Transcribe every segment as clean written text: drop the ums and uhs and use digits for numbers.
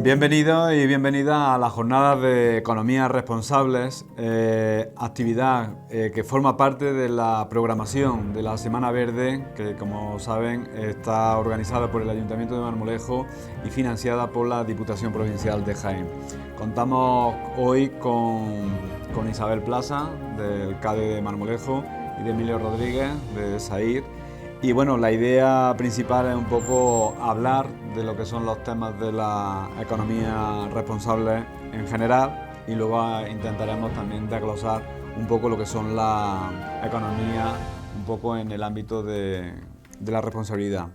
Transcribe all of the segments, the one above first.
Bienvenidos y bienvenidas a las jornadas de Economías Responsables, actividad que forma parte de la programación de la Semana Verde, que como saben está organizada por el Ayuntamiento de Marmolejo y financiada por la Diputación Provincial de Jaén. Contamos hoy con Isabel Plaza, del CADE de Marmolejo, y de Emilio Rodríguez, de SAIR. Y bueno, la idea principal es un poco hablar de lo que son los temas de la economía responsable en general, y luego intentaremos también desglosar un poco lo que son la economía un poco en el ámbito de la responsabilidad.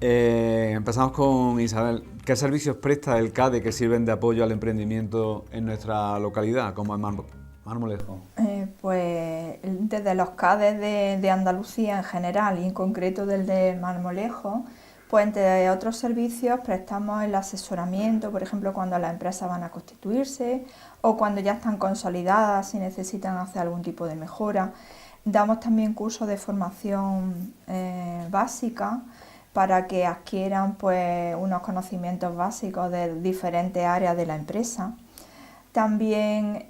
Empezamos con Isabel. ¿Qué servicios presta el CADE que sirven de apoyo al emprendimiento en nuestra localidad, como en Marmolejo? Pues desde los CADEs de Andalucía en general y en concreto del de Marmolejo, pues entre otros servicios prestamos el asesoramiento, por ejemplo cuando las empresas van a constituirse o cuando ya están consolidadas y necesitan hacer algún tipo de mejora. Damos también cursos de formación básica para que adquieran pues unos conocimientos básicos de diferentes áreas de la empresa. También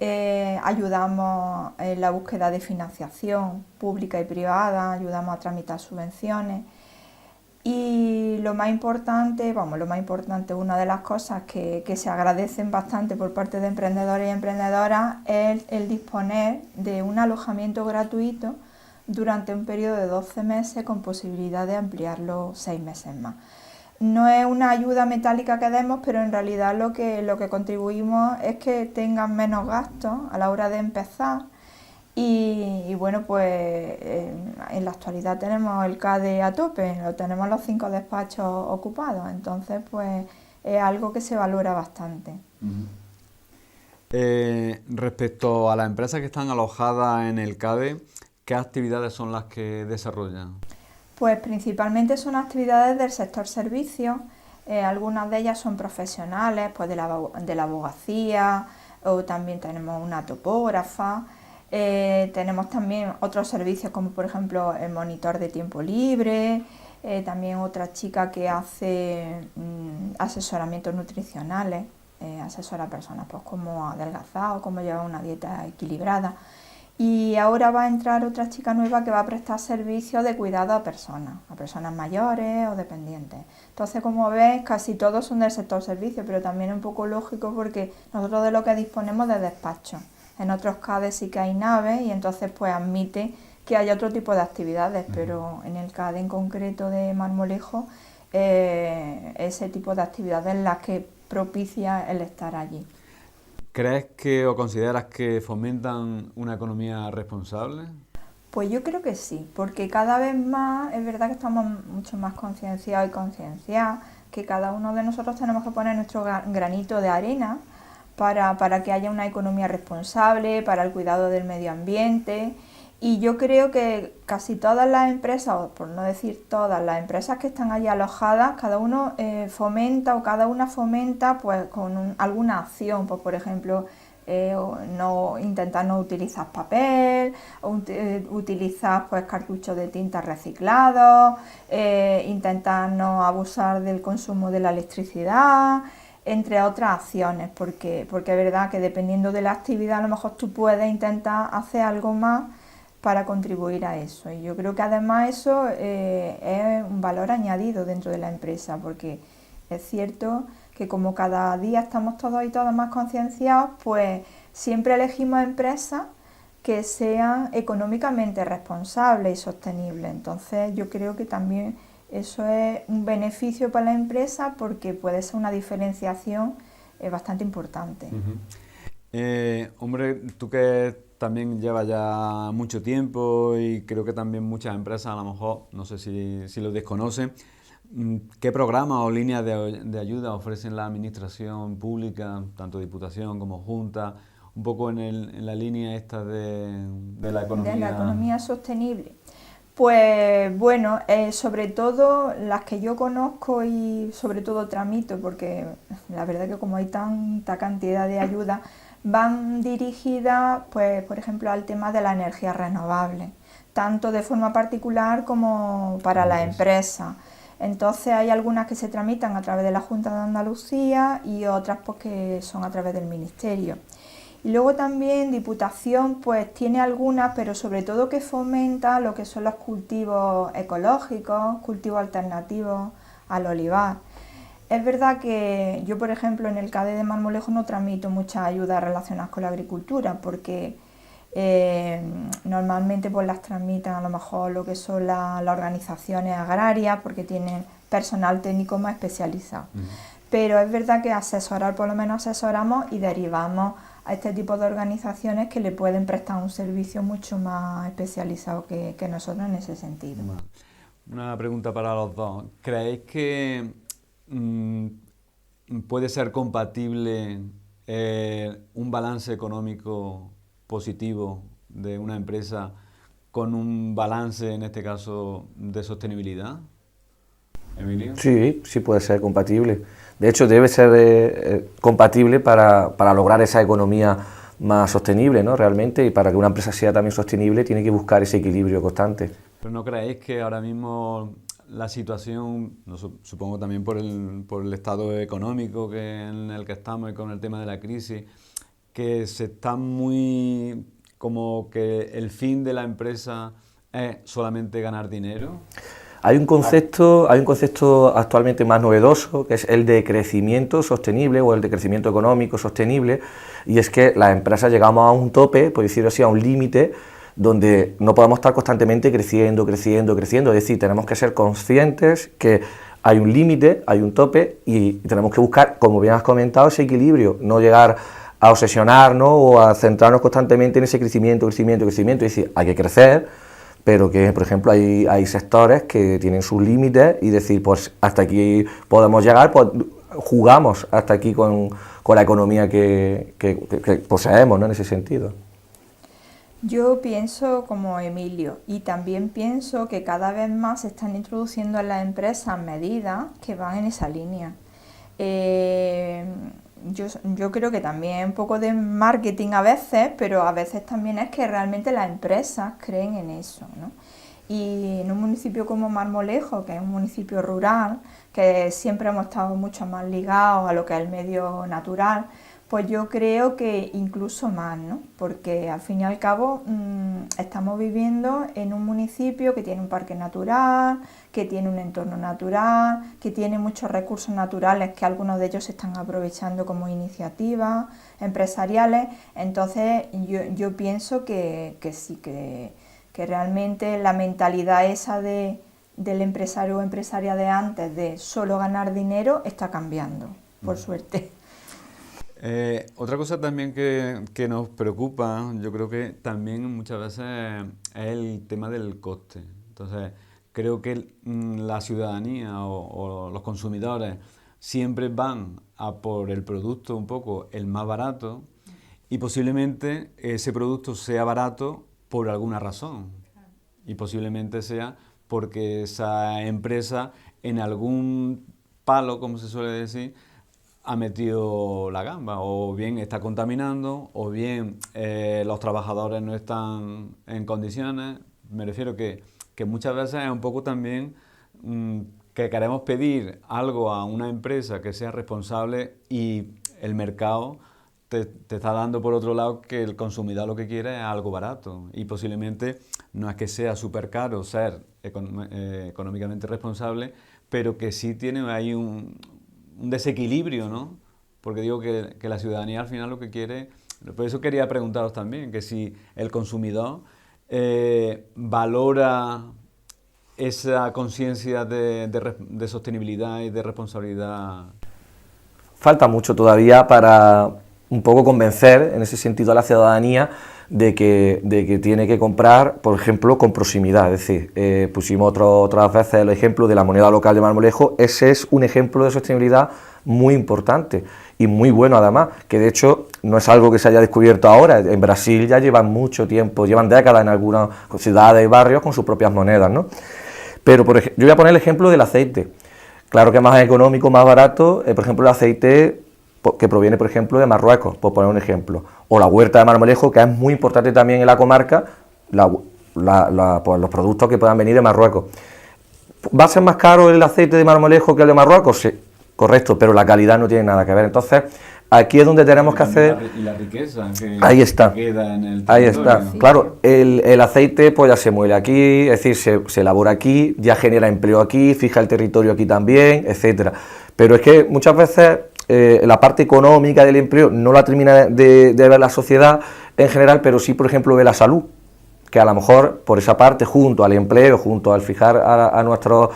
ayudamos en la búsqueda de financiación pública y privada, ayudamos a tramitar subvenciones y lo más importante, una de las cosas que se agradecen bastante por parte de emprendedores y emprendedoras es el disponer de un alojamiento gratuito durante un periodo de 12 meses con posibilidad de ampliarlo 6 meses más. No es una ayuda metálica que demos, pero en realidad lo que contribuimos es que tengan menos gastos a la hora de empezar y bueno, pues en la actualidad tenemos el CADE a tope, lo tenemos los 5 despachos ocupados, entonces pues es algo que se valora bastante. Respecto a las empresas que están alojadas en el CADE, ¿qué actividades son las que desarrollan? Pues principalmente son actividades del sector servicios, algunas de ellas son profesionales, pues de la abogacía, o también tenemos una topógrafa, tenemos también otros servicios como por ejemplo el monitor de tiempo libre, también otra chica que hace asesoramientos nutricionales, asesora a personas pues cómo adelgazar o cómo llevar una dieta equilibrada. Y ahora va a entrar otra chica nueva que va a prestar servicios de cuidado a personas mayores o dependientes. Entonces, como ves, casi todos son del sector servicio, pero también es un poco lógico porque nosotros de lo que disponemos de despacho. En otros CADE sí que hay naves y entonces pues admite que haya otro tipo de actividades, pero en el CADE en concreto de Marmolejo, ese tipo de actividades es las que propicia el estar allí. ¿Crees que o consideras que fomentan una economía responsable? Pues yo creo que sí, porque cada vez más es verdad que estamos mucho más concienciados y concienciadas, que cada uno de nosotros tenemos que poner nuestro granito de arena para que haya una economía responsable, para el cuidado del medio ambiente. Y yo creo que casi todas las empresas, o por no decir todas las empresas que están allí alojadas, cada uno fomenta o cada una fomenta pues con alguna acción, pues por ejemplo intentar no utilizar papel, utilizar pues cartuchos de tinta reciclados, intentar no abusar del consumo de la electricidad, entre otras acciones, porque es verdad que dependiendo de la actividad a lo mejor tú puedes intentar hacer algo más para contribuir a eso. Y yo creo que además eso es un valor añadido dentro de la empresa, porque es cierto que como cada día estamos todos y todas más concienciados, pues siempre elegimos empresas que sean económicamente responsables y sostenibles. Entonces yo creo que también eso es un beneficio para la empresa porque puede ser una diferenciación bastante importante. Hombre, tú que también llevas ya mucho tiempo y creo que también muchas empresas a lo mejor, no sé si lo desconocen, ¿qué programas o líneas de ayuda ofrecen la administración pública, tanto Diputación como Junta, un poco en la línea esta de la economía? De la economía sostenible. Pues bueno, sobre todo las que yo conozco y sobre todo tramito, porque la verdad que como hay tanta cantidad de ayuda, van dirigidas, pues por ejemplo, al tema de la energía renovable, tanto de forma particular como para la empresa. Entonces hay algunas que se tramitan a través de la Junta de Andalucía y otras pues que son a través del Ministerio. Y luego también Diputación pues tiene algunas, pero sobre todo que fomenta lo que son los cultivos ecológicos, cultivos alternativos al olivar. Es verdad que yo, por ejemplo, en el CADE de Marmolejo no tramito muchas ayudas relacionadas con la agricultura porque normalmente pues las tramitan a lo mejor lo que son las organizaciones agrarias porque tienen personal técnico más especializado. Pero es verdad que asesorar, por lo menos asesoramos y derivamos a este tipo de organizaciones que le pueden prestar un servicio mucho más especializado que nosotros en ese sentido. Una pregunta para los dos. ¿Creéis que puede ser compatible un balance económico positivo de una empresa con un balance, en este caso, de sostenibilidad? ¿Emilio? Sí, sí puede ser compatible. De hecho, debe ser compatible para lograr esa economía más sostenible, ¿no? Realmente, y para que una empresa sea también sostenible, tiene que buscar ese equilibrio constante. ¿Pero no creéis que ahora mismo la situación, supongo también por el estado económico en el que estamos y con el tema de la crisis, que se está muy como que el fin de la empresa es solamente ganar dinero? Hay un concepto actualmente más novedoso, que es el de crecimiento sostenible o el de crecimiento económico sostenible, y es que las empresas llegamos a un tope, por decirlo así, a un límite, donde no podemos estar constantemente creciendo, es decir, tenemos que ser conscientes que hay un límite, hay un tope, y tenemos que buscar, como bien has comentado, ese equilibrio, no llegar a obsesionarnos o a centrarnos constantemente en ese crecimiento, es decir, hay que crecer, pero que, por ejemplo, hay sectores que tienen sus límites y decir, pues hasta aquí podemos llegar, pues jugamos hasta aquí con la economía que poseemos, ¿no? En ese sentido. Yo pienso como Emilio y también pienso que cada vez más se están introduciendo en las empresas medidas que van en esa línea. Yo creo que también un poco de marketing a veces, pero a veces también es que realmente las empresas creen en eso, ¿no? Y en un municipio como Marmolejo, que es un municipio rural, que siempre hemos estado mucho más ligados a lo que es el medio natural, pues yo creo que incluso más, ¿no? Porque al fin y al cabo estamos viviendo en un municipio que tiene un parque natural, que tiene un entorno natural, que tiene muchos recursos naturales que algunos de ellos se están aprovechando como iniciativas empresariales. Entonces yo pienso que sí, que realmente la mentalidad esa del empresario o empresaria de antes de solo ganar dinero está cambiando, por suerte. Otra cosa también que nos preocupa, yo creo que también muchas veces es el tema del coste. Entonces, creo que la ciudadanía o los consumidores siempre van a por el producto un poco el más barato y posiblemente ese producto sea barato por alguna razón y posiblemente sea porque esa empresa en algún palo, como se suele decir, ha metido la gamba, o bien está contaminando, o bien los trabajadores no están en condiciones. Me refiero que muchas veces es un poco también que queremos pedir algo a una empresa que sea responsable y el mercado te está dando por otro lado que el consumidor lo que quiere es algo barato y posiblemente no es que sea súper caro ser económicamente responsable, pero que sí tiene ahí un desequilibrio, ¿no? Porque digo que la ciudadanía al final lo que quiere, por eso quería preguntaros también, que si el consumidor valora esa conciencia de sostenibilidad y de responsabilidad. Falta mucho todavía para un poco convencer en ese sentido a la ciudadanía de que tiene que comprar, por ejemplo, con proximidad. Es decir, pusimos otras veces el ejemplo de la moneda local de Marmolejo. Ese es un ejemplo de sostenibilidad muy importante y muy bueno además, que de hecho no es algo que se haya descubierto ahora. En Brasil ya llevan mucho tiempo, llevan décadas en algunas ciudades y barrios con sus propias monedas, ¿no? Pero por ejemplo, yo voy a poner el ejemplo del aceite. Claro que es más económico, más barato, por ejemplo, el aceite que proviene, por ejemplo, de Marruecos, por poner un ejemplo, o la huerta de Marmolejo, que es muy importante también en la comarca, pues, los productos que puedan venir de Marruecos. ¿Va a ser más caro el aceite de Marmolejo que el de Marruecos? Sí, correcto, pero la calidad no tiene nada que ver. Entonces, aquí es donde tenemos que hacer... Y la riqueza que ahí está, queda en el ahí territorio. está. Claro, el aceite pues ya se muele aquí, es decir, se elabora aquí, ya genera empleo aquí, fija el territorio aquí también, etcétera. Pero es que muchas veces la parte económica del empleo no la termina de ver la sociedad en general, pero sí, por ejemplo, ve la salud, que a lo mejor por esa parte, junto al empleo, junto al fijar a nuestros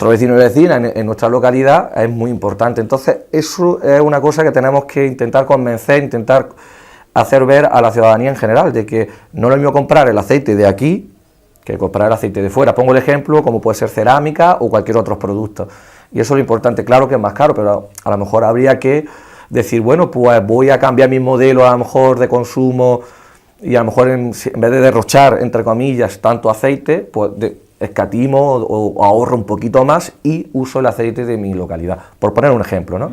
vecinos y vecinas en nuestra localidad, es muy importante. Entonces, eso es una cosa que tenemos que intentar convencer, intentar hacer ver a la ciudadanía en general, de que no es lo mismo comprar el aceite de aquí que comprar el aceite de fuera. Pongo el ejemplo como puede ser cerámica o cualquier otro producto. Y eso es lo importante. Claro que es más caro, pero a lo mejor habría que decir, bueno, pues voy a cambiar mi modelo a lo mejor de consumo y a lo mejor en vez de derrochar, entre comillas, tanto aceite, pues escatimo o ahorro un poquito más y uso el aceite de mi localidad, por poner un ejemplo, ¿no?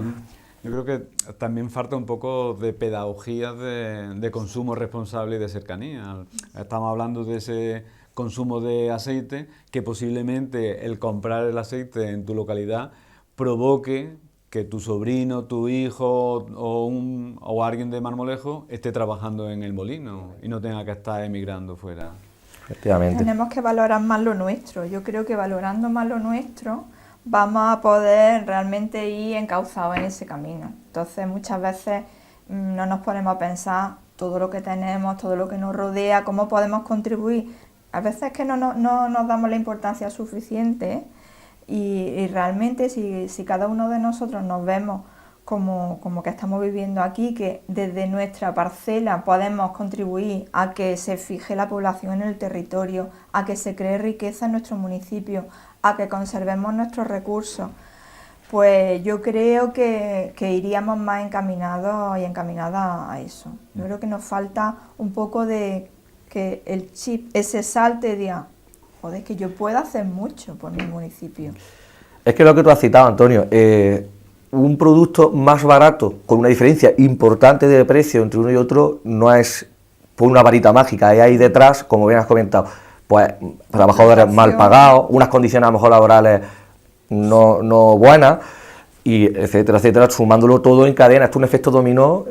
Yo creo que también falta un poco de pedagogía de consumo responsable y de cercanía. Estamos hablando de ese consumo de aceite, que posiblemente el comprar el aceite en tu localidad provoque que tu sobrino, tu hijo o alguien de Marmolejo esté trabajando en el molino y no tenga que estar emigrando fuera. Efectivamente. Tenemos que valorar más lo nuestro. Yo creo que valorando más lo nuestro vamos a poder realmente ir encauzados en ese camino. Entonces muchas veces no nos ponemos a pensar todo lo que tenemos, todo lo que nos rodea, cómo podemos contribuir. A veces que no nos damos la importancia suficiente y realmente si cada uno de nosotros nos vemos como que estamos viviendo aquí, que desde nuestra parcela podemos contribuir a que se fije la población en el territorio, a que se cree riqueza en nuestro municipio, a que conservemos nuestros recursos, pues yo creo que iríamos más encaminados y encaminadas a eso. Yo creo que nos falta un poco de que el chip ese salte y diga, joder, que yo puedo hacer mucho por mi municipio. Es que lo que tú has citado, Antonio, un producto más barato, con una diferencia importante de precio entre uno y otro, no es por una varita mágica, hay ahí detrás, como bien has comentado, pues trabajadores mal pagados, unas condiciones a lo mejor laborales no buenas, y etcétera, etcétera, sumándolo todo en cadena. Esto es un efecto dominó,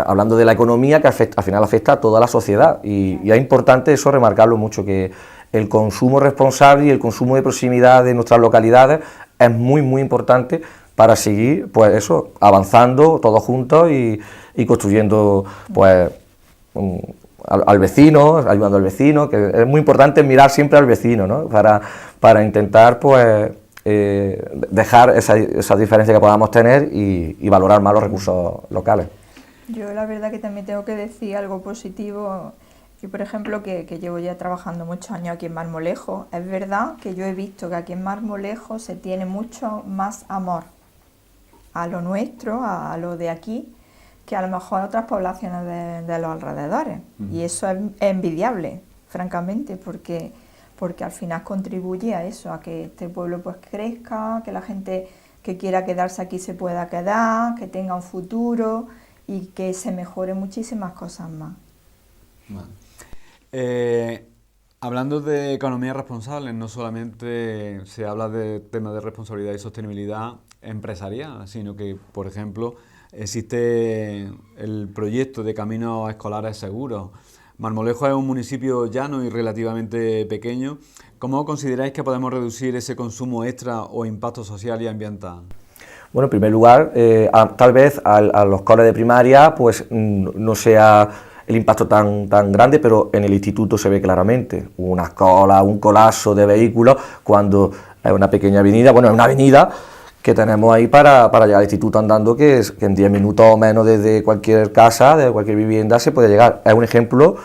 hablando de la economía, que al final afecta a toda la sociedad, y es importante eso remarcarlo mucho, que el consumo responsable y el consumo de proximidad de nuestras localidades es muy, muy importante para seguir, pues eso, avanzando todos juntos y construyendo, pues, al vecino, ayudando al vecino, que es muy importante mirar siempre al vecino, ¿no? Para intentar, pues, dejar esa diferencia que podamos tener y valorar más los recursos locales. Yo la verdad que también tengo que decir algo positivo. Yo, por ejemplo, que llevo ya trabajando muchos años aquí en Marmolejo, es verdad que yo he visto que aquí en Marmolejo se tiene mucho más amor a lo nuestro, a lo de aquí, que a lo mejor otras poblaciones de los alrededores. Y eso es envidiable, francamente, porque al final contribuye a eso, a que este pueblo pues crezca, que la gente que quiera quedarse aquí se pueda quedar, que tenga un futuro y que se mejore muchísimas cosas más. Hablando de economía responsable, no solamente se habla de temas de responsabilidad y sostenibilidad empresarial, sino que, por ejemplo, existe el proyecto de caminos escolares seguros. Marmolejo es un municipio llano y relativamente pequeño. ¿Cómo consideráis que podemos reducir ese consumo extra o impacto social y ambiental? Bueno, en primer lugar, tal vez a los coles de primaria pues no sea el impacto tan grande, pero en el instituto se ve claramente unas colas, un colapso de vehículos cuando es una pequeña avenida, bueno, es una avenida que tenemos ahí para llegar al instituto andando, que en 10 minutos o menos desde cualquier casa, de cualquier vivienda se puede llegar. Es un ejemplo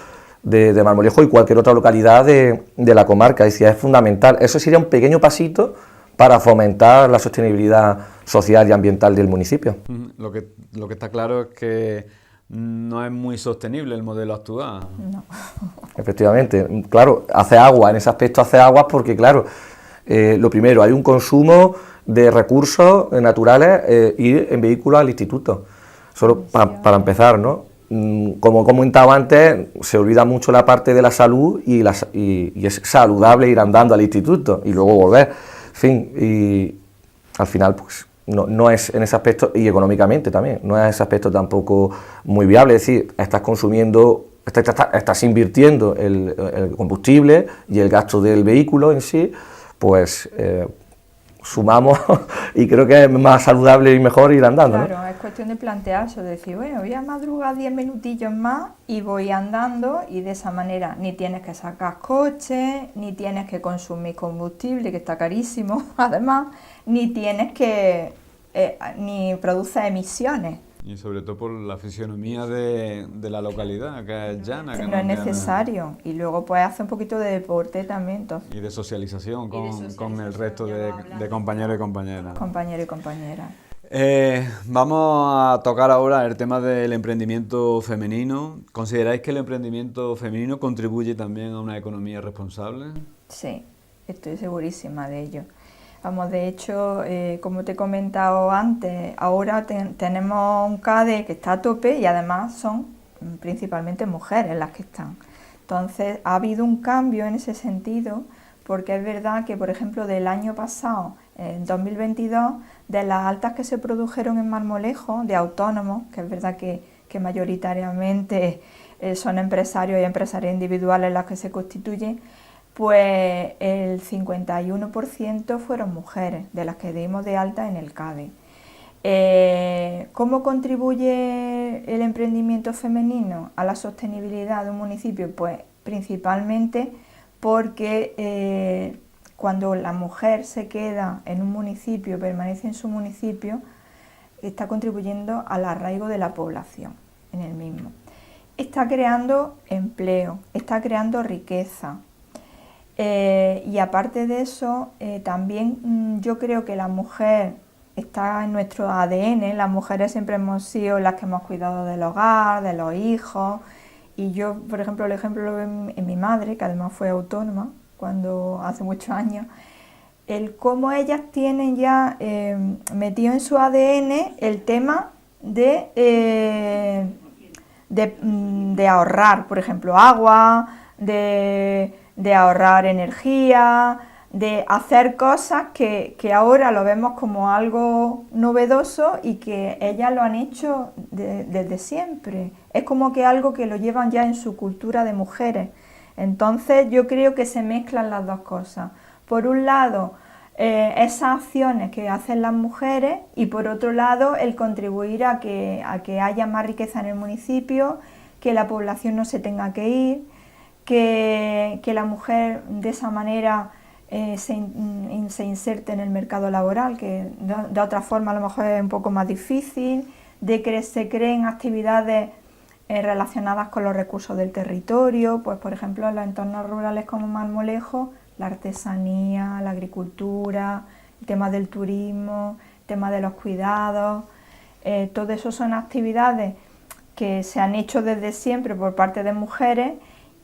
de Marmolejo y cualquier otra localidad de la comarca, es decir, es fundamental. Eso sería un pequeño pasito para fomentar la sostenibilidad social y ambiental del municipio. Lo que está claro es que no es muy sostenible el modelo actual. No. Efectivamente, claro, hace agua, en ese aspecto hace agua porque, claro, lo primero, hay un consumo de recursos naturales ir en vehículos al instituto, solo para empezar, ¿no? como comentaba antes, se olvida mucho la parte de la salud y es saludable ir andando al instituto y luego volver. En fin, y al final pues no es en ese aspecto, y económicamente también, no es ese aspecto tampoco muy viable, es decir, estás consumiendo, estás invirtiendo el combustible y el gasto del vehículo en sí, pues sumamos y creo que es más saludable y mejor ir andando. Claro, ¿no? es cuestión de plantearse, de decir, bueno, voy a madrugar 10 minutillos más y voy andando, y de esa manera ni tienes que sacar coche, ni tienes que consumir combustible, que está carísimo además, ni tienes que, ni produce emisiones. Y sobre todo por la fisionomía de la localidad, que es llana. Que No es necesario. Y luego puedes hacer un poquito de deporte también. Entonces. Y de socialización con el resto de compañeros y compañeras. Compañero y compañeras. Vamos a tocar ahora el tema del emprendimiento femenino. ¿Consideráis que el emprendimiento femenino contribuye también a una economía responsable? Sí, estoy segurísima de ello. Vamos, de hecho, como te he comentado antes, ahora tenemos un CADE que está a tope y además son principalmente mujeres las que están. Entonces, ha habido un cambio en ese sentido, porque es verdad que, por ejemplo, del año pasado, en 2022, de las altas que se produjeron en Marmolejo, de autónomos, que es verdad que mayoritariamente son empresarios y empresarias individuales las que se constituyen, pues el 51% fueron mujeres, de las que dimos de alta en el CADE. ¿Cómo contribuye el emprendimiento femenino a la sostenibilidad de un municipio? Pues principalmente porque cuando la mujer se queda en un municipio, permanece en su municipio, está contribuyendo al arraigo de la población en el mismo. Está creando empleo, está creando riqueza. Y aparte de eso, también yo creo que la mujer está en nuestro ADN. Las mujeres siempre hemos sido las que hemos cuidado del hogar, de los hijos, y yo, por ejemplo, el ejemplo lo veo en mi madre, que además fue autónoma cuando hace muchos años, el cómo ellas tienen ya metido en su ADN el tema de ahorrar, por ejemplo, agua, de ahorrar energía, de hacer cosas que ahora lo vemos como algo novedoso y que ellas lo han hecho desde siempre. Es como que algo que lo llevan ya en su cultura de mujeres. Entonces yo creo que se mezclan las dos cosas. Por un lado, esas acciones que hacen las mujeres, y por otro lado, el contribuir a que haya más riqueza en el municipio, que la población no se tenga que ir, que la mujer de esa manera se inserte en el mercado laboral, que de otra forma a lo mejor es un poco más difícil, de que se creen actividades relacionadas con los recursos del territorio, pues por ejemplo en los entornos rurales como Marmolejo, la artesanía, la agricultura, el tema del turismo, el tema de los cuidados, todo eso son actividades que se han hecho desde siempre por parte de mujeres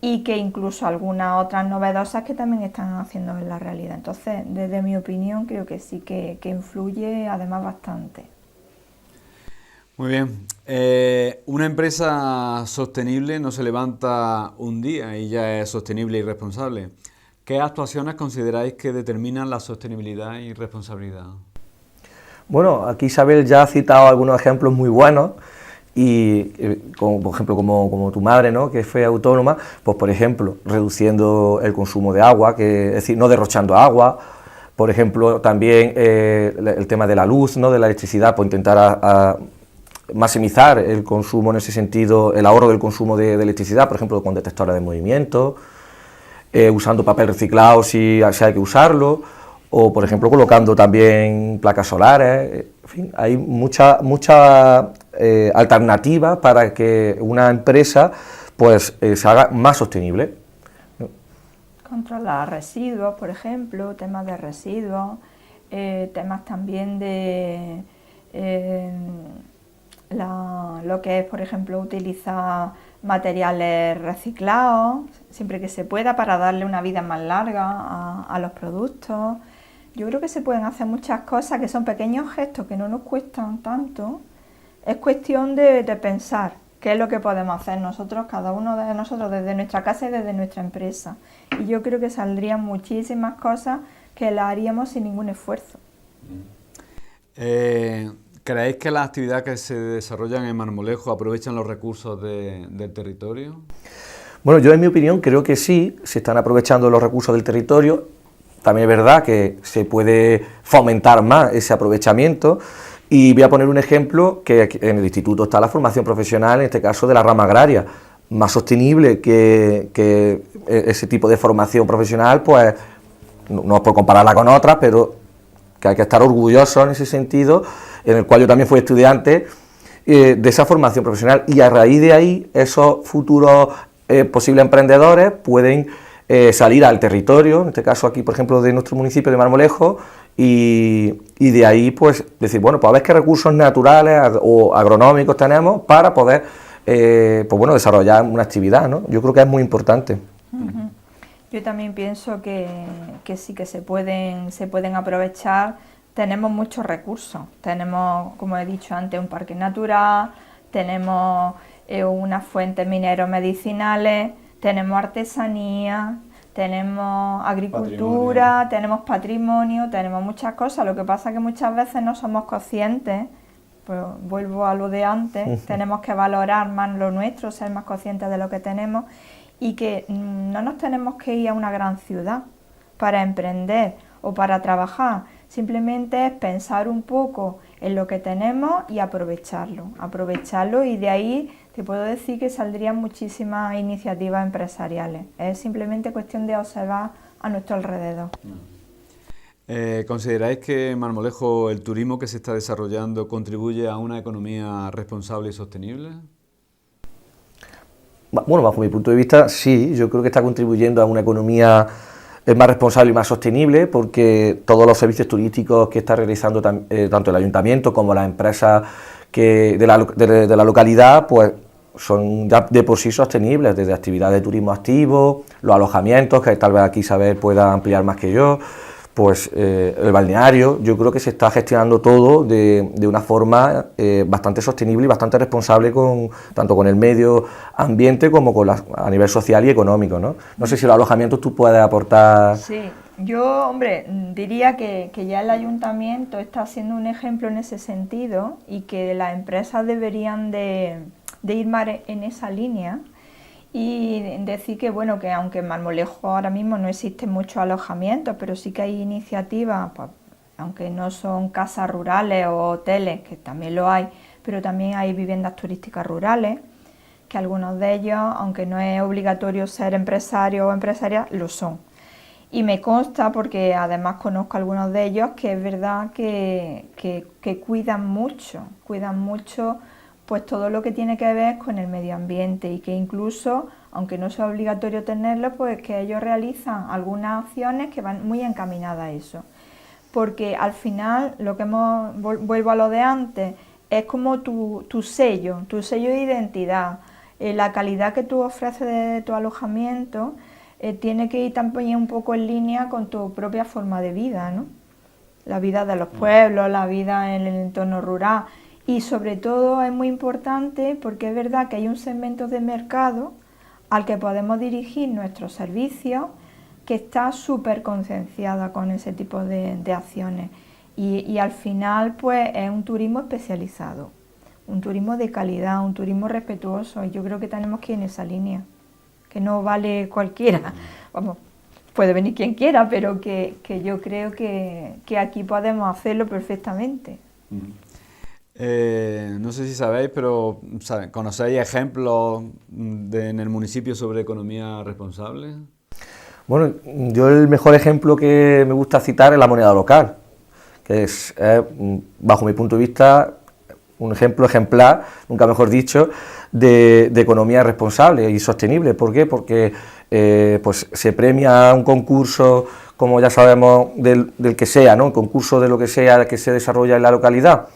y que incluso algunas otras novedosas que también están haciendo en la realidad. Entonces, desde mi opinión, creo que sí que influye además bastante. Muy bien. Una empresa sostenible no se levanta un día y ya es sostenible y responsable. ¿Qué actuaciones consideráis que determinan la sostenibilidad y responsabilidad? Bueno, aquí Isabel ya ha citado algunos ejemplos muy buenos. Y como, por ejemplo, como tu madre, ¿no?, que fue autónoma, pues por ejemplo, reduciendo el consumo de agua, es decir, no derrochando agua, por ejemplo, también el tema de la luz, ¿no?, de la electricidad, pues intentar maximizar el consumo en ese sentido, el ahorro del consumo de electricidad, por ejemplo, con detectores de movimiento, usando papel reciclado si hay que usarlo, o por ejemplo colocando también placas solares. En fin, hay muchas alternativas para que una empresa pues se haga más sostenible. Controlar residuos, por ejemplo, temas de residuos, temas también de lo que es, por ejemplo, utilizar materiales reciclados, siempre que se pueda, para darle una vida más larga a los productos. Yo creo que se pueden hacer muchas cosas que son pequeños gestos que no nos cuestan tanto. Es cuestión de pensar ¿Qué es lo que podemos hacer nosotros, cada uno de nosotros, desde nuestra casa y desde nuestra empresa? Y yo creo que saldrían muchísimas cosas que las haríamos sin ningún esfuerzo. ¿Creéis que las actividades que se desarrollan en Marmolejo aprovechan los recursos del territorio? Bueno, yo en mi opinión creo que sí, se están aprovechando los recursos del territorio. También es verdad que se puede fomentar más ese aprovechamiento. Y voy a poner un ejemplo, que en el instituto está la formación profesional, en este caso de la rama agraria, más sostenible que ese tipo de formación profesional, pues no es por compararla con otras, pero que hay que estar orgullosos en ese sentido, en el cual yo también fui estudiante de esa formación profesional, y a raíz de ahí esos futuros posibles emprendedores pueden salir al territorio, en este caso aquí por ejemplo de nuestro municipio de Marmolejo, y de ahí pues decir, bueno, pues a ver qué recursos naturales o agronómicos tenemos para poder pues bueno, desarrollar una actividad, ¿no? Yo creo que es muy importante. Yo también pienso que sí, que se pueden aprovechar. Tenemos muchos recursos, tenemos, como he dicho antes, un parque natural, tenemos unas fuentes mineros medicinales, tenemos artesanía, tenemos agricultura, tenemos patrimonio, tenemos muchas cosas. Lo que pasa es que muchas veces no somos conscientes, pues vuelvo a lo de antes, tenemos que valorar más lo nuestro, ser más conscientes de lo que tenemos, y que no nos tenemos que ir a una gran ciudad para emprender o para trabajar, simplemente es pensar un poco en lo que tenemos y aprovecharlo, y de ahí te puedo decir que saldrían muchísimas iniciativas empresariales. Es simplemente cuestión de observar a nuestro alrededor. ¿Consideráis que en Marmolejo el turismo que se está desarrollando contribuye a una economía responsable y sostenible? Bueno, bajo mi punto de vista, sí, yo creo que está contribuyendo a una economía más responsable y más sostenible, porque todos los servicios turísticos que está realizando tanto el ayuntamiento como las empresas de la localidad, pues son ya de por sí sostenibles, desde actividades de turismo activo, los alojamientos, que tal vez aquí Isabel pueda ampliar más que yo, pues el balneario. Yo creo que se está gestionando todo de una forma bastante sostenible y bastante responsable, tanto con el medio ambiente como a nivel social y económico, ¿no? No sé si los alojamientos tú puedes aportar. Sí, yo, hombre, diría que ya el ayuntamiento está haciendo un ejemplo en ese sentido, y que las empresas deberían de ir más en esa línea. Y decir que, bueno, que aunque en Marmolejo ahora mismo no existen muchos alojamientos, pero sí que hay iniciativas, pues, aunque no son casas rurales o hoteles, que también lo hay, pero también hay viviendas turísticas rurales, que algunos de ellos, aunque no es obligatorio ser empresario o empresaria, lo son. Y me consta, porque además conozco a algunos de ellos, que es verdad que cuidan mucho pues todo lo que tiene que ver con el medio ambiente, y que incluso, aunque no sea obligatorio tenerlo, pues que ellos realizan algunas acciones que van muy encaminadas a eso. Porque al final, vuelvo a lo de antes, es como tu sello de identidad. La calidad que tú ofreces de tu alojamiento tiene que ir también un poco en línea con tu propia forma de vida, ¿no? La vida de los pueblos, la vida en el entorno rural. Y sobre todo es muy importante, porque es verdad que hay un segmento de mercado al que podemos dirigir nuestros servicios, que está súper concienciada con ese tipo de acciones, y al final pues es un turismo especializado, un turismo de calidad, un turismo respetuoso, y yo creo que tenemos que ir en esa línea, que no vale cualquiera, vamos, puede venir quien quiera, pero que yo creo que aquí podemos hacerlo perfectamente. No sé si sabéis, pero ¿conocéis ejemplos en el municipio sobre economía responsable? Bueno, yo el mejor ejemplo que me gusta citar es la moneda local, que es bajo mi punto de vista, un ejemplo ejemplar, nunca mejor dicho, de economía responsable y sostenible. ¿Por qué? Porque pues se premia un concurso, como ya sabemos, del que sea, ¿no? Un concurso de lo que sea que se desarrolla en la localidad,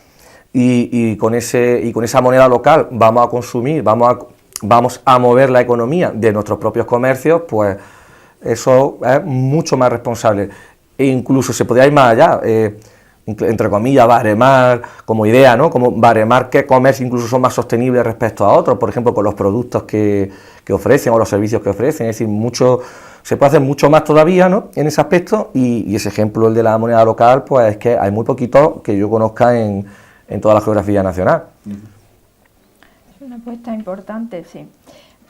y con esa moneda local vamos a consumir, vamos a mover la economía de nuestros propios comercios, pues eso es mucho más responsable. E incluso se podría ir más allá. entre comillas, baremar como idea, ¿no? Como baremar qué comercios incluso son más sostenibles respecto a otros, por ejemplo, con los productos que ofrecen o los servicios que ofrecen, es decir, se puede hacer mucho más todavía, ¿no?, en ese aspecto, y ese ejemplo, el de la moneda local, pues es que hay muy poquito que yo conozca en toda la geografía nacional. Es una apuesta importante, sí.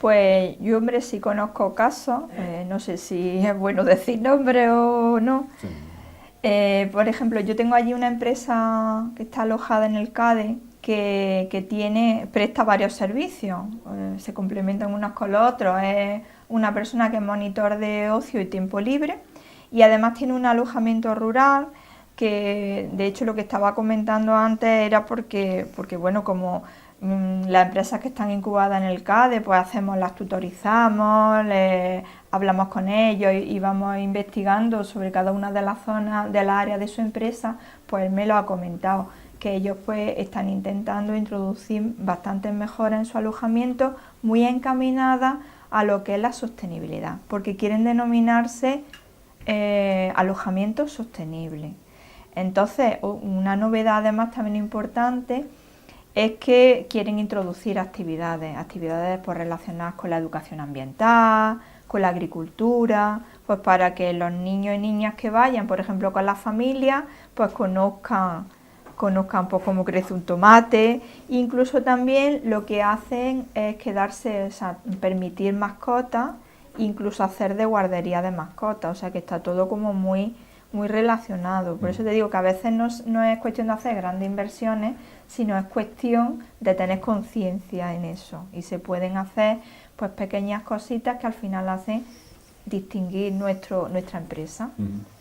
Pues yo, hombre, sí conozco casos, no sé si es bueno decir nombre o no. Sí. Por ejemplo, yo tengo allí una empresa que está alojada en el CADE que presta varios servicios, se complementan unos con los otros. Es una persona que es monitor de ocio y tiempo libre y además tiene un alojamiento rural que, de hecho, lo que estaba comentando antes era porque bueno, como las empresas que están incubadas en el CADE, pues las tutorizamos, hablamos con ellos y vamos investigando sobre cada una de las zonas de la área de su empresa. Pues él me lo ha comentado, que ellos pues están intentando introducir bastantes mejoras en su alojamiento, muy encaminadas a lo que es la sostenibilidad, porque quieren denominarse alojamiento sostenible. Entonces, una novedad además también importante es que quieren introducir actividades pues relacionadas con la educación ambiental, con la agricultura, pues para que los niños y niñas que vayan, por ejemplo, con la familia, pues conozcan pues cómo crece un tomate. Incluso también lo que hacen es permitir mascotas, incluso hacer de guardería de mascotas, o sea que está todo como muy relacionado. Por eso te digo que a veces no es cuestión de hacer grandes inversiones, sino es cuestión de tener conciencia en eso, y se pueden hacer pues pequeñas cositas que al final hacen distinguir nuestra empresa.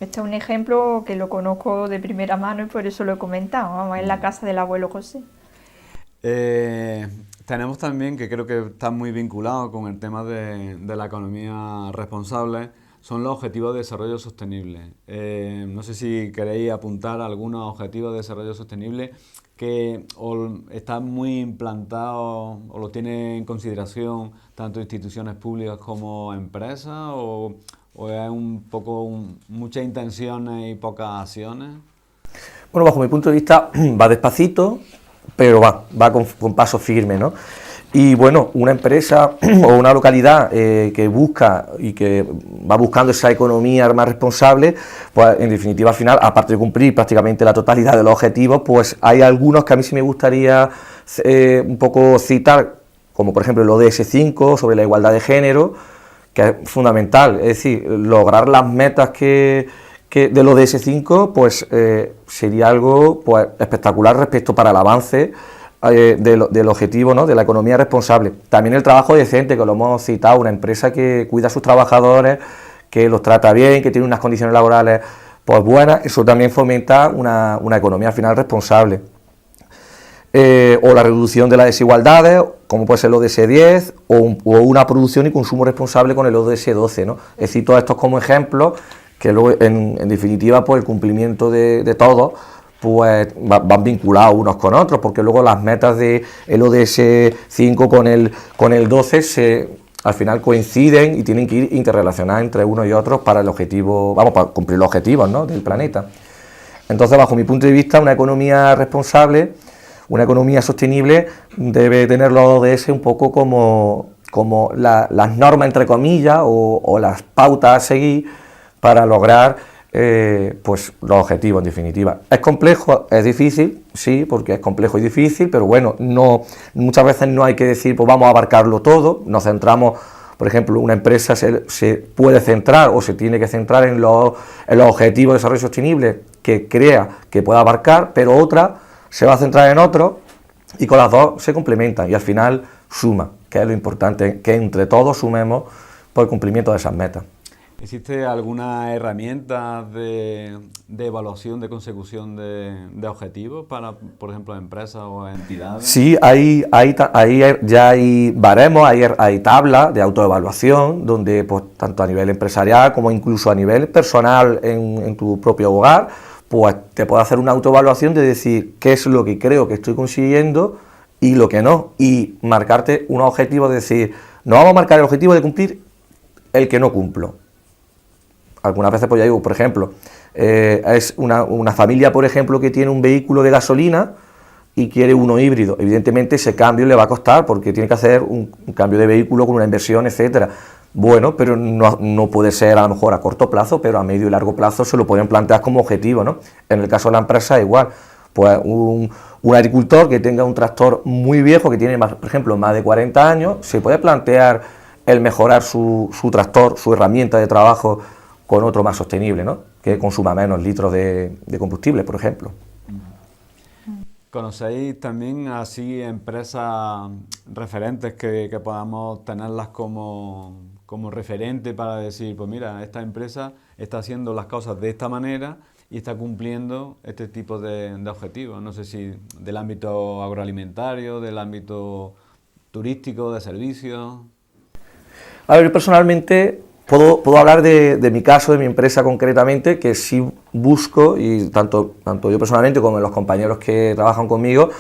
Este es un ejemplo que lo conozco de primera mano y por eso lo he comentado. Vamos, es la casa del abuelo José. Tenemos también, que creo que está muy vinculado con el tema de la economía responsable, son los objetivos de desarrollo sostenible. No sé si queréis apuntar algunos objetivos de desarrollo sostenible que están muy implantados o lo tienen en consideración tanto instituciones públicas como empresas, o es un poco muchas intenciones y pocas acciones. Bueno, bajo mi punto de vista va despacito, pero va con paso firme, ¿no? Y bueno, una empresa o una localidad que busca y que va buscando esa economía más responsable, pues en definitiva al final, aparte de cumplir prácticamente la totalidad de los objetivos, pues hay algunos que a mí sí me gustaría un poco citar, como por ejemplo el ODS 5 sobre la igualdad de género, que es fundamental, es decir, lograr las metas que del ODS 5 pues sería algo pues espectacular respecto para el avance del objetivo, ¿no?, de la economía responsable. También el trabajo decente, que lo hemos citado, una empresa que cuida a sus trabajadores, que los trata bien, que tiene unas condiciones laborales pues buenas, eso también fomenta una economía al final responsable. O la reducción de las desigualdades, como puede ser el ODS 10, o una producción y consumo responsable con el ODS 12, ¿no? Es decir, todos estos como ejemplos, que luego en definitiva pues el cumplimiento de todos pues van vinculados unos con otros, porque luego las metas del ODS 5 con el 12 al final coinciden y tienen que ir interrelacionadas entre unos y otros para el objetivo, para cumplir los objetivos, ¿no?, del planeta. Entonces, bajo mi punto de vista, una economía responsable, una economía sostenible debe tener los ODS un poco como las normas, entre comillas, o las pautas a seguir para lograr pues los objetivos, en definitiva. ¿Es complejo? ¿Es difícil? Sí, porque es complejo y difícil, pero bueno, muchas veces no hay que decir, pues vamos a abarcarlo todo. Nos centramos, por ejemplo, una empresa se puede centrar o se tiene que centrar en los objetivos de desarrollo sostenible que crea que pueda abarcar, pero otra se va a centrar en otro y con las dos se complementan y al final suma, que es lo importante, que entre todos sumemos por el cumplimiento de esas metas. ¿Existe alguna herramienta de evaluación, de consecución de objetivos para, por ejemplo, empresas o entidades? Sí, ya hay baremos, hay tablas de autoevaluación, donde pues, tanto a nivel empresarial como incluso a nivel personal en tu propio hogar, pues te puedes hacer una autoevaluación de decir qué es lo que creo que estoy consiguiendo y lo que no, y marcarte unos objetivos de decir, no vamos a marcar el objetivo de cumplir el que no cumplo. algunas veces, pues ya digo, por ejemplo, es una familia, por ejemplo, que tiene un vehículo de gasolina y quiere uno híbrido. Evidentemente ese cambio le va a costar porque tiene que hacer un cambio de vehículo con una inversión, etcétera. Bueno, pero no puede ser a lo mejor a corto plazo, pero a medio y largo plazo se lo pueden plantear como objetivo, ¿no? En el caso de la empresa igual, pues un agricultor que tenga un tractor muy viejo, que tiene, por ejemplo, más de 40 años, se puede plantear el mejorar su tractor, su herramienta de trabajo con otro más sostenible, ¿no? Que consuma menos litros de combustible, por ejemplo. ¿Conocéis también así empresas referentes que podamos tenerlas como referente para decir, pues mira, esta empresa está haciendo las cosas de esta manera y está cumpliendo este tipo de objetivos? No sé si del ámbito agroalimentario, del ámbito turístico, de servicios. A ver, yo personalmente puedo hablar de mi caso, de mi empresa concretamente, que sí busco, y tanto yo personalmente como los compañeros que trabajan conmigo,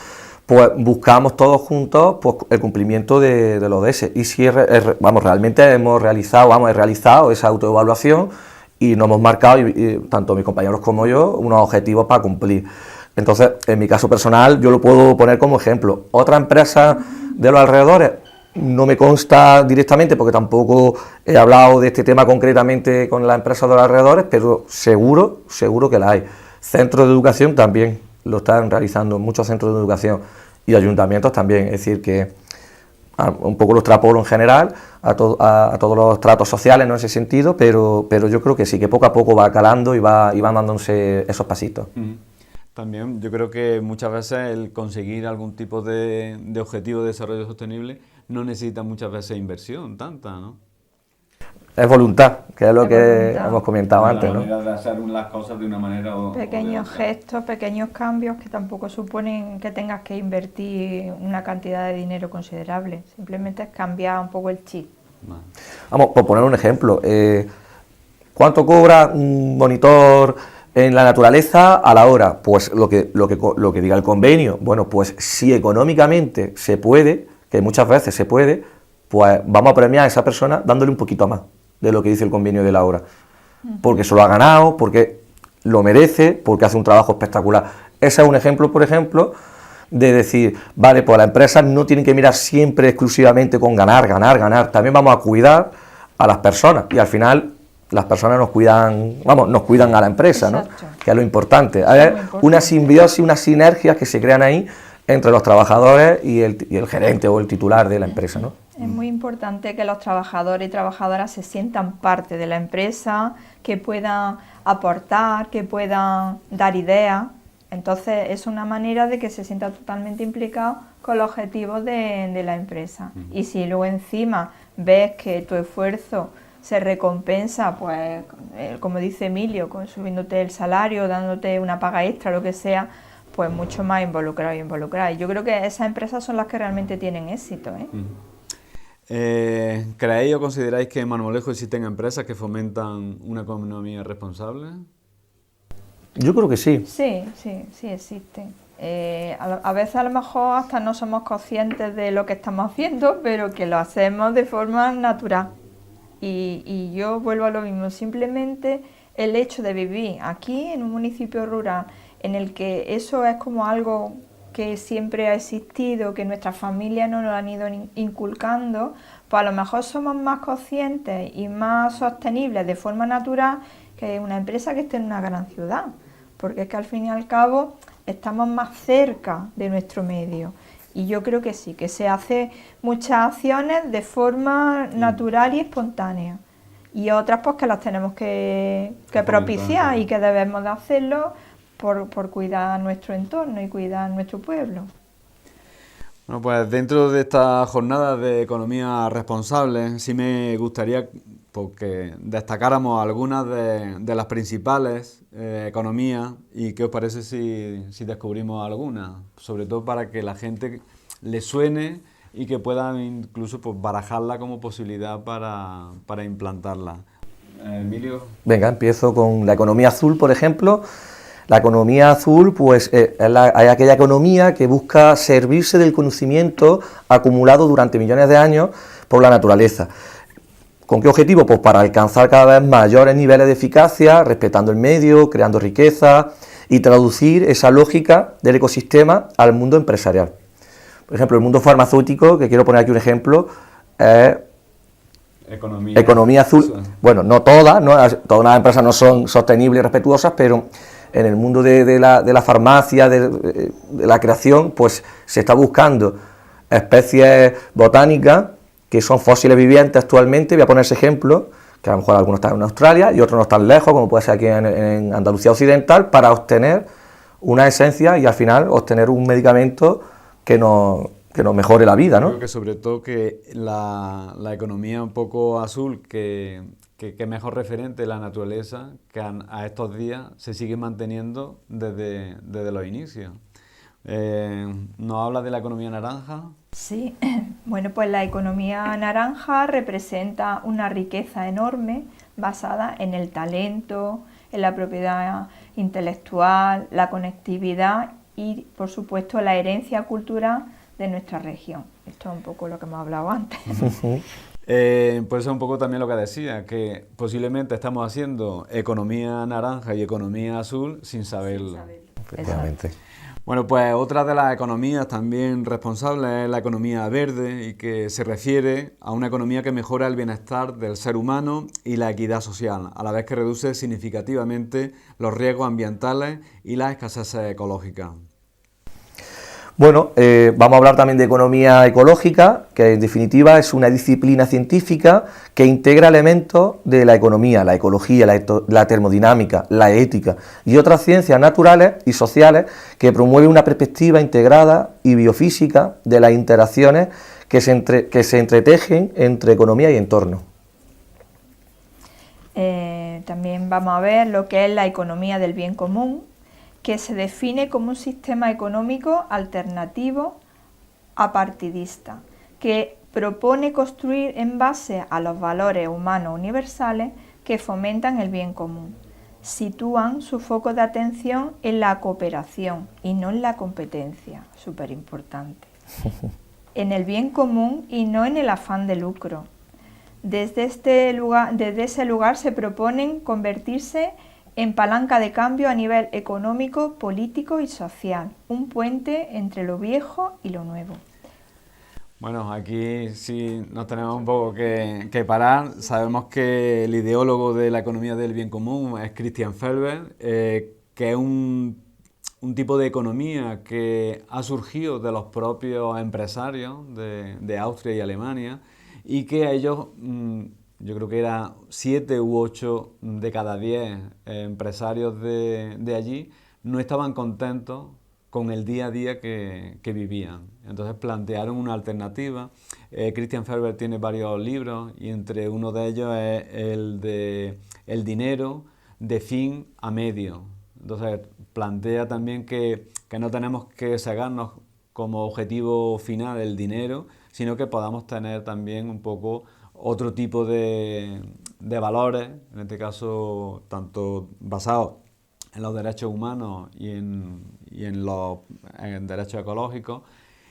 pues buscamos todos juntos pues, el cumplimiento de los ODS. Y sí, realmente he realizado esa autoevaluación y nos hemos marcado, tanto mis compañeros como yo, unos objetivos para cumplir. Entonces, en mi caso personal, yo lo puedo poner como ejemplo. Otra empresa de los alrededores, no me consta directamente porque tampoco he hablado de este tema concretamente con la empresa de los alrededores, pero seguro que la hay. Centros de educación también lo están realizando, muchos centros de educación y ayuntamientos también, es decir que un poco los extrapolo en general a todos los tratos sociales, ¿no? En ese sentido, pero yo creo que sí, que poco a poco va calando y van dándose esos pasitos. También yo creo que muchas veces el conseguir algún tipo de objetivo de desarrollo sostenible no necesita muchas veces inversión tanta, ¿no? Es voluntad, que es lo que hemos comentado antes, ¿no? La manera de hacer las cosas de una manera pequeños gestos, pequeños cambios que tampoco suponen que tengas que invertir una cantidad de dinero considerable. Simplemente es cambiar un poco el chip. Vamos, por poner un ejemplo, ¿cuánto cobra un monitor en la naturaleza a la hora? Pues lo que diga el convenio. Bueno, pues si económicamente se puede, que muchas veces se puede, pues vamos a premiar a esa persona dándole un poquito más de lo que dice el convenio de la hora, porque se lo ha ganado, porque lo merece, porque hace un trabajo espectacular. Ese es un ejemplo, por ejemplo, de decir, vale, pues las empresas no tienen que mirar siempre exclusivamente con ganar, también vamos a cuidar a las personas, y al final las personas nos cuidan a la empresa, ¿no? Que es lo importante. Hay una simbiosis, unas sinergias que se crean ahí entre los trabajadores y el gerente o el titular de la empresa, ¿no? Es muy importante que los trabajadores y trabajadoras se sientan parte de la empresa, que puedan aportar, que puedan dar ideas. Entonces es una manera de que se sientan totalmente implicados con los objetivos de la empresa. Y si luego encima ves que tu esfuerzo se recompensa, pues como dice Emilio, subiéndote el salario, dándote una paga extra, lo que sea, pues mucho más involucrado y involucrada. Y yo creo que esas empresas son las que realmente tienen éxito, ¿eh? ¿Creéis o consideráis que en Marmolejo existen empresas que fomentan una economía responsable? Yo creo que sí. Sí existen. A veces a lo mejor hasta no somos conscientes de lo que estamos haciendo, pero que lo hacemos de forma natural. Y yo vuelvo a lo mismo, simplemente el hecho de vivir aquí en un municipio rural en el que eso es como algo que siempre ha existido, que nuestras familias nos lo han ido inculcando, pues a lo mejor somos más conscientes y más sostenibles de forma natural que una empresa que esté en una gran ciudad, porque es que al fin y al cabo estamos más cerca de nuestro medio. Y yo creo que sí, que se hacen muchas acciones de forma natural y espontánea. Y otras pues que las tenemos que propiciar y que debemos de hacerlo por cuidar nuestro entorno y cuidar nuestro pueblo. Bueno, pues dentro de esta jornada de economía responsable, sí me gustaría que destacáramos algunas de las principales economías y qué os parece si descubrimos algunas, sobre todo para que la gente le suene y que puedan incluso pues, barajarla como posibilidad para implantarla. Emilio. Venga, empiezo con la economía azul, por ejemplo. La economía azul pues, es aquella economía que busca servirse del conocimiento acumulado durante millones de años por la naturaleza. ¿Con qué objetivo? Pues para alcanzar cada vez mayores niveles de eficacia, respetando el medio, creando riqueza y traducir esa lógica del ecosistema al mundo empresarial. Por ejemplo, el mundo farmacéutico, que quiero poner aquí un ejemplo, es economía azul. Bueno, no todas, ¿no? Todas las empresas no son sostenibles y respetuosas, pero en el mundo de la farmacia, de la creación, pues se está buscando especies botánicas que son fósiles vivientes actualmente. Voy a poner ese ejemplo, que a lo mejor algunos están en Australia y otros no están lejos, como puede ser aquí en Andalucía Occidental, para obtener una esencia y al final obtener un medicamento que nos mejore la vida, ¿no? Creo que sobre todo que la economía un poco azul, que mejor referente de la naturaleza, que a estos días se sigue manteniendo desde los inicios. ¿Nos habla de la economía naranja? Sí, bueno, pues la economía naranja representa una riqueza enorme basada en el talento, en la propiedad intelectual, la conectividad y, por supuesto, la herencia cultural de nuestra región. Esto es un poco lo que hemos hablado antes. Por eso un poco también lo que decía, que posiblemente estamos haciendo economía naranja y economía azul sin saberlo. Efectivamente. Bueno, pues otra de las economías también responsables es la economía verde y que se refiere a una economía que mejora el bienestar del ser humano y la equidad social, a la vez que reduce significativamente los riesgos ambientales y las escaseces ecológicas. Bueno, vamos a hablar también de economía ecológica, que en definitiva es una disciplina científica que integra elementos de la economía, la ecología, la termodinámica, la ética y otras ciencias naturales y sociales, que promueve una perspectiva integrada y biofísica de las interacciones que se entretejen entre economía y entorno. También vamos a ver lo que es la economía del bien común, que se define como un sistema económico alternativo apartidista, que propone construir en base a los valores humanos universales que fomentan el bien común. Sitúan su foco de atención en la cooperación y no en la competencia, súper importante. En el bien común y no en el afán de lucro. Desde ese lugar se proponen convertirse en palanca de cambio a nivel económico, político y social, un puente entre lo viejo y lo nuevo. Bueno, aquí sí nos tenemos un poco que parar. Sabemos que el ideólogo de la economía del bien común es Christian Felber, que es un tipo de economía que ha surgido de los propios empresarios de Austria y Alemania y que a ellos... yo creo que era 7 u 8 de cada 10 empresarios de allí no estaban contentos con el día a día que vivían. Entonces plantearon una alternativa. Christian Felber tiene varios libros y entre uno de ellos es el de El dinero de fin a medio. Entonces plantea también que no tenemos que sacarnos como objetivo final el dinero, sino que podamos tener también un poco otro tipo de valores, en este caso tanto basados en los derechos humanos y en los derechos ecológicos,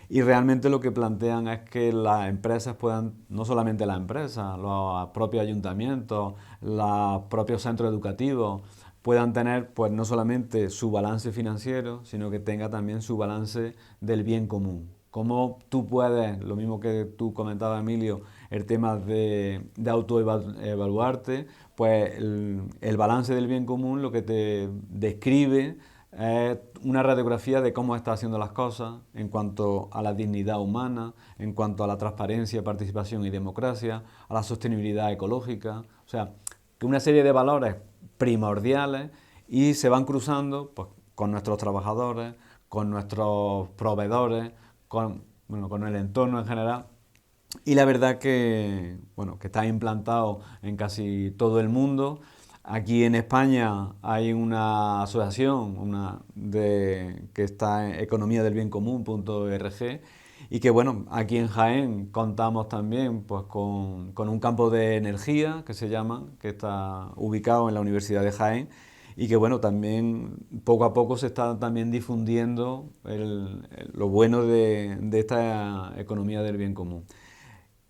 y realmente lo que plantean es que las empresas puedan, no solamente las empresas, los propios ayuntamientos, los propios centros educativos, puedan tener pues no solamente su balance financiero, sino que tenga también su balance del bien común. Cómo tú puedes, lo mismo que tú comentabas, Emilio, el tema de autoevaluarte, pues el balance del bien común lo que te describe es una radiografía de cómo estás haciendo las cosas en cuanto a la dignidad humana, en cuanto a la transparencia, participación y democracia, a la sostenibilidad ecológica, o sea, que una serie de valores primordiales y se van cruzando pues, con nuestros trabajadores, con nuestros proveedores, con el entorno en general. Y la verdad que está implantado en casi todo el mundo. Aquí en España hay una asociación que está en economiadelbiencomún.org y que aquí en Jaén contamos también pues, con un campo de energía que se llama, que está ubicado en la Universidad de Jaén y que también poco a poco se está también difundiendo lo bueno de esta economía del bien común.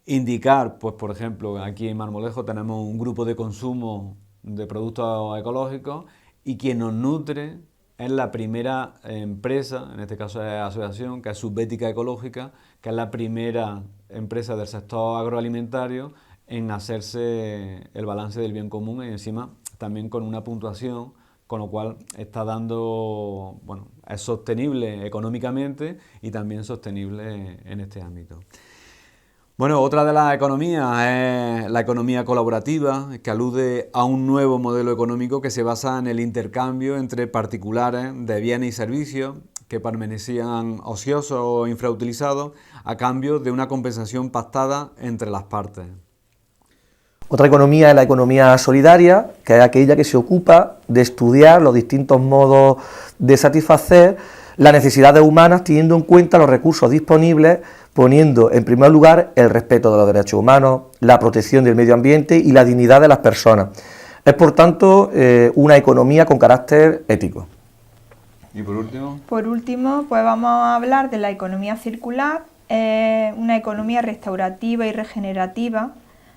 indicar, pues por ejemplo, aquí en Marmolejo tenemos un grupo de consumo de productos ecológicos y quien nos nutre es la primera empresa, en este caso es asociación, que es Subbética Ecológica, que es la primera empresa del sector agroalimentario en hacerse el balance del bien común y encima también con una puntuación, con lo cual está dando, bueno, es sostenible económicamente y también sostenible en este ámbito. Bueno, otra de las economías es la economía colaborativa, que alude a un nuevo modelo económico que se basa en el intercambio entre particulares de bienes y servicios que permanecían ociosos o infrautilizados a cambio de una compensación pactada entre las partes. Otra economía es la economía solidaria, que es aquella que se ocupa de estudiar los distintos modos de satisfacer las necesidades humanas teniendo en cuenta los recursos disponibles, poniendo en primer lugar el respeto de los derechos humanos, la protección del medio ambiente y la dignidad de las personas. Es por tanto una economía con carácter ético. ¿Y por último? Por último, pues vamos a hablar de la economía circular, una economía restaurativa y regenerativa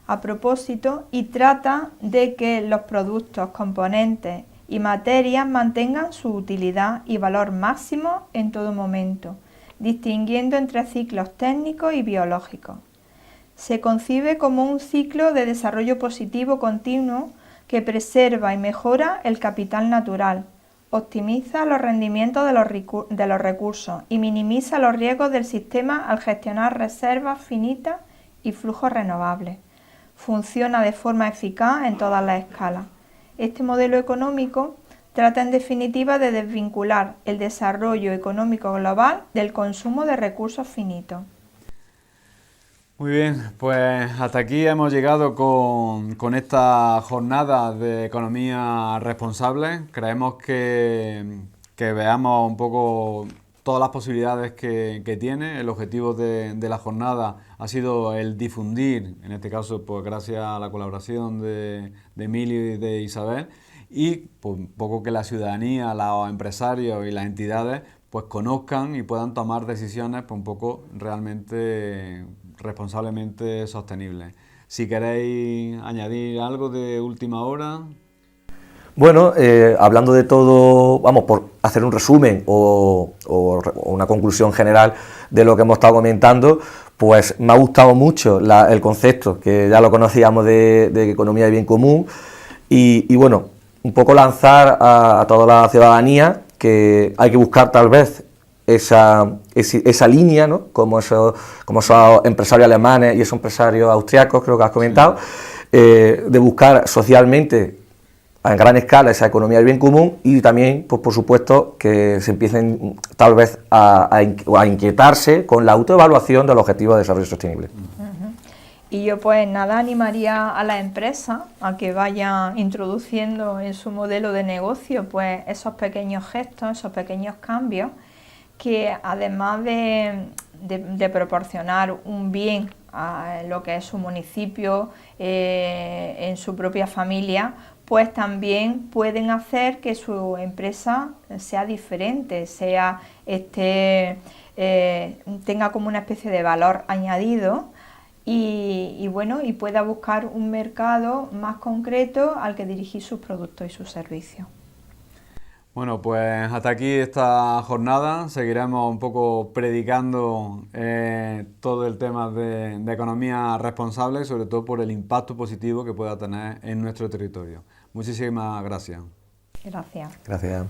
a propósito, y trata de que los productos, componentes y materias mantengan su utilidad y valor máximo en todo momento, distinguiendo entre ciclos técnicos y biológicos. Se concibe como un ciclo de desarrollo positivo continuo que preserva y mejora el capital natural, optimiza los rendimientos de los recursos y minimiza los riesgos del sistema al gestionar reservas finitas y flujos renovables. Funciona de forma eficaz en todas las escalas. Este modelo económico trata en definitiva de desvincular el desarrollo económico global del consumo de recursos finitos. Muy bien, pues hasta aquí hemos llegado con esta jornada de economía responsable. Creemos que veamos un poco todas las posibilidades que tiene. El objetivo de la jornada ha sido el difundir, en este caso pues gracias a la colaboración de Emilio y de Isabel, y pues, un poco que la ciudadanía, los empresarios y las entidades pues conozcan y puedan tomar decisiones pues, un poco realmente responsablemente sostenibles. Si queréis añadir algo de última hora. Bueno, hablando de todo, vamos, por hacer un resumen o una conclusión general de lo que hemos estado comentando, pues me ha gustado mucho el concepto, que ya lo conocíamos de economía de bien común, y bueno, un poco lanzar a toda la ciudadanía que hay que buscar tal vez esa línea, ¿no? como esos empresarios alemanes y esos empresarios austriacos, creo que has comentado, de buscar socialmente a gran escala esa economía del bien común, y también, pues por supuesto, que se empiecen tal vez a inquietarse con la autoevaluación del objetivo de desarrollo sostenible. Y yo pues nada, animaría a las empresas a que vayan introduciendo en su modelo de negocio pues esos pequeños gestos, esos pequeños cambios que además de proporcionar un bien a lo que es su municipio, en su propia familia, pues también pueden hacer que su empresa sea diferente, tenga como una especie de valor añadido y bueno, y pueda buscar un mercado más concreto al que dirigir sus productos y sus servicios. Bueno, pues hasta aquí esta jornada. Seguiremos un poco predicando todo el tema de economía responsable, sobre todo por el impacto positivo que pueda tener en nuestro territorio. Muchísimas gracias. Gracias. Gracias.